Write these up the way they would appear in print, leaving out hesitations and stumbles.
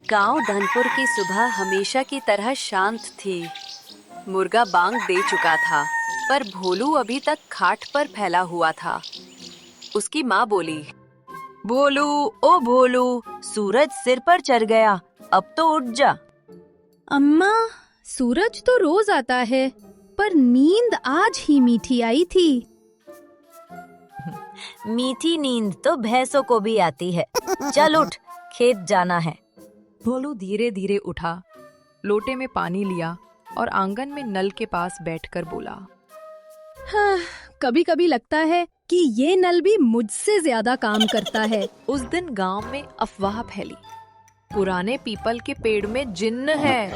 गांव धनपुर की सुबह हमेशा की तरह शांत थी। मुर्गा बांग दे चुका था, पर भोलू अभी तक खाट पर फैला हुआ था। उसकी माँ बोली, भोलू, ओ भोलू, सूरज सिर पर चढ़ गया, अब तो उठ जा। अम्मा, सूरज तो रोज आता है, पर नींद आज ही मीठी आई थी। मीठी नींद तो भैंसों को भी आती है। चल उठ, खेत जाना है। भोलू धीरे धीरे उठा, लोटे में पानी लिया और आंगन में नल के पास बैठकर बोला, हाँ, कभी कभी लगता है कि ये नल भी मुझसे ज्यादा काम करता है। उस दिन गांव में अफवाह फैली, पुराने पीपल के पेड़ में जिन्न है।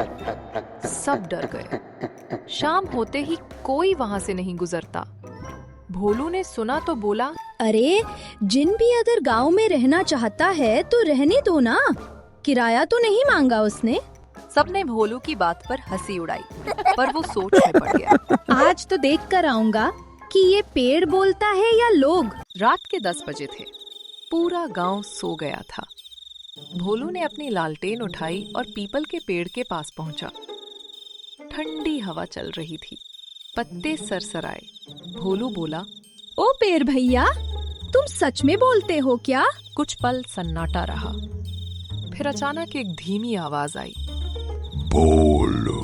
सब डर गए। शाम होते ही कोई वहां से नहीं गुजरता। भोलू ने सुना तो बोला, अरे, जिन भी अगर गांव में रहना चाहता है तो रहने दो ना, किराया तो नहीं मांगा उसने। सबने भोलू की बात पर हंसी उड़ाई, पर वो सोच में पड़ गया। आज तो देख कर आऊंगा कि ये पेड़ बोलता है या लोग। रात के 10 बजे थे। पूरा गांव सो गया था। भोलू ने अपनी लालटेन उठाई और पीपल के पेड़ के पास पहुंचा। ठंडी हवा चल रही थी, पत्ते सरसराए। भोलू बोला, ओ पेड़ भैया, तुम सच में बोलते हो क्या? कुछ पल सन्नाटा रहा, फिर अचानक एक धीमी आवाज आई, भोलू।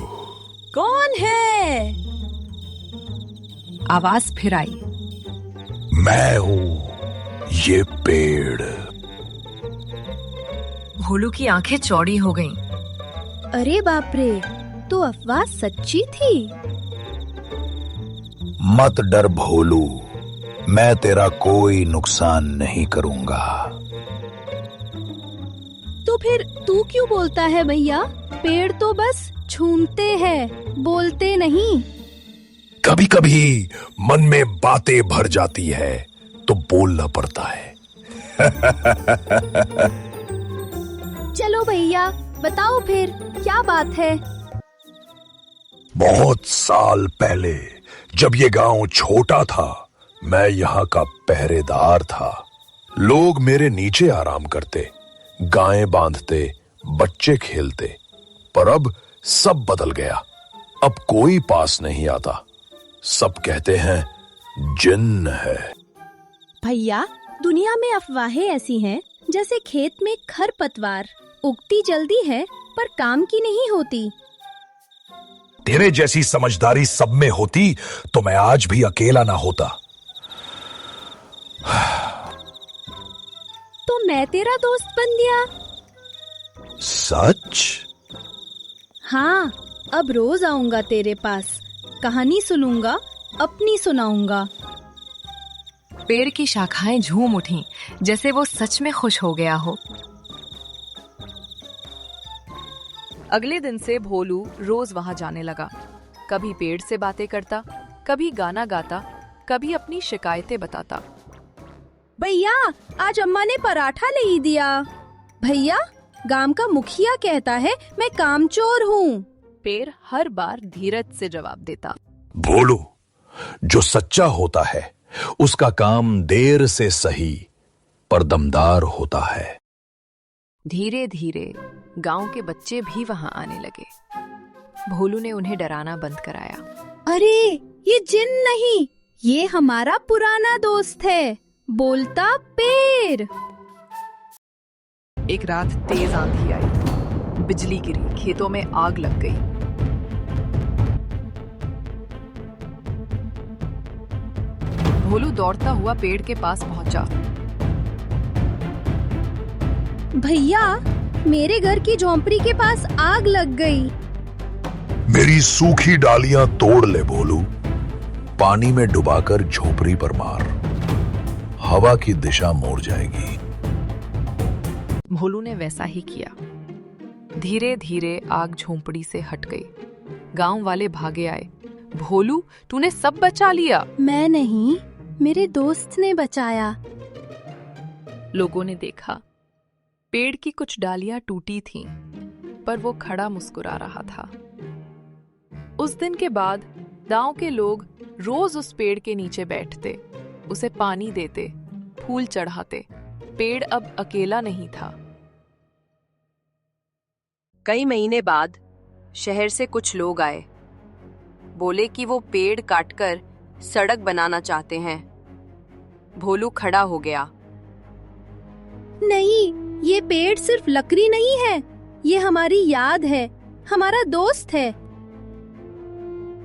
कौन है? आवाज फिर आई, मैं हूँ ये पेड़। भोलू की आंखें चौड़ी हो गईं। अरे बाप रे, तो अफवाह सच्ची थी। मत डर भोलू, मैं तेरा कोई नुकसान नहीं करूंगा। तो फिर तू क्यों बोलता है भैया? पेड़ तो बस झूमते हैं, बोलते नहीं। कभी कभी मन में बातें भर जाती है तो बोलना पड़ता है। चलो भैया, बताओ फिर क्या बात है? बहुत साल पहले जब ये गांव छोटा था, मैं यहाँ का पहरेदार था। लोग मेरे नीचे आराम करते, गायें बांधते, बच्चे खेलते। पर अब सब बदल गया। अब कोई पास नहीं आता। सब कहते हैं जिन्न है। भैया, दुनिया में अफवाहें ऐसी हैं जैसे खेत में खरपतवार, उगती जल्दी है पर काम की नहीं होती। तेरे जैसी समझदारी सब में होती तो मैं आज भी अकेला ना होता। तो मैं तेरा दोस्त बन गया। सच? हाँ, अब रोज आऊंगा तेरे पास, कहानी सुनूंगा, अपनी सुनाऊंगा। पेड़ की शाखाएं झूम उठीं, जैसे वो सच में खुश हो गया हो। अगले दिन से भोलू रोज वहां जाने लगा। कभी पेड़ से बातें करता, कभी गाना गाता, कभी अपनी शिकायतें बताता। भैया, आज अम्मा ने पराठा ले दिया। भैया, गांव का मुखिया कहता है मैं कामचोर हूँ। पेड़ हर बार धीरज से जवाब देता, भोलू, जो सच्चा होता है उसका काम देर से सही पर दमदार होता है। धीरे धीरे गांव के बच्चे भी वहां आने लगे। भोलू ने उन्हें डराना बंद कराया। अरे, ये जिन नहीं, ये हमारा पुराना दोस्त है, बोलता पेड़। एक रात तेज आंधी आई, बिजली गिरी, खेतों में आग लग गई। भोलू दौड़ता हुआ पेड़ के पास पहुंचा। भैया, मेरे घर की झोंपड़ी के पास आग लग गई। मेरी सूखी डालियां तोड़ ले भोलू, पानी में डुबाकर झोपड़ी पर मार, हवा की दिशा मोड़ जाएगी। भोलू ने वैसा ही किया। धीरे धीरे आग झोंपड़ी से हट गई। गांव वाले भागे आए। भोलू, तूने सब बचा लिया। मैं नहीं, मेरे दोस्त ने बचाया। लोगों ने देखा, पेड़ की कुछ डालियां टूटी थीं, पर वो खड़ा मुस्कुरा रहा था। उस दिन के बाद गांव के लोग रोज उस पेड़ के नीचे बैठते, उसे पानी देते, फूल चढ़ाते। पेड़ अब अकेला नहीं था। कई महीने बाद शहर से कुछ लोग आए। बोले कि वो पेड़ काटकर सड़क बनाना चाहते हैं। भोलू खड़ा हो गया। नहीं, ये पेड़ सिर्फ लकड़ी नहीं है, ये हमारी याद है, हमारा दोस्त है।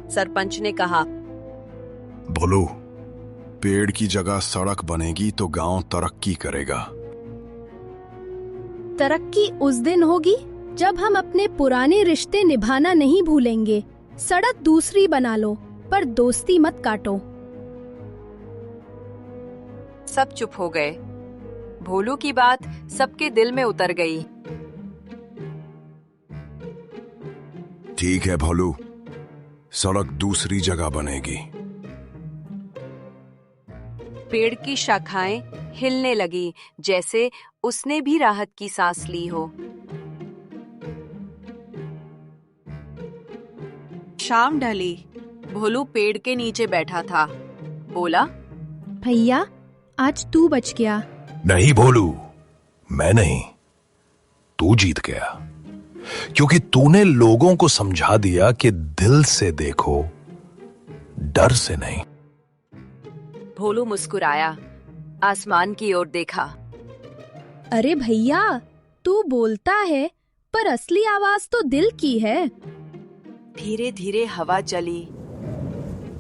सरपंच ने कहा, भोलू, पेड़ की जगह सड़क बनेगी तो गांव तरक्की करेगा। तरक्की उस दिन होगी जब हम अपने पुराने रिश्ते निभाना नहीं भूलेंगे। सड़क दूसरी बना लो, पर दोस्ती मत काटो। सब चुप हो गए। भोलू की बात सबके दिल में उतर गई। ठीक है भोलू, सड़क दूसरी जगह बनेगी। पेड़ की शाखाएं हिलने लगी, जैसे उसने भी राहत की सांस ली हो। शाम ढली। भोलू पेड़ के नीचे बैठा था। बोला, भैया, आज तू बच गया। नहीं भोलू, मैं नहीं, तू जीत गया। क्योंकि तूने लोगों को समझा दिया कि दिल से देखो, डर से नहीं। भोलू मुस्कुराया, आसमान की ओर देखा। अरे भैया, तू बोलता है, पर असली आवाज तो दिल की है। धीरे धीरे हवा चली,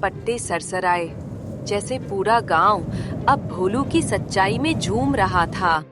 पत्ते सरसराए, जैसे पूरा गांव अब भोलू की सच्चाई में झूम रहा था।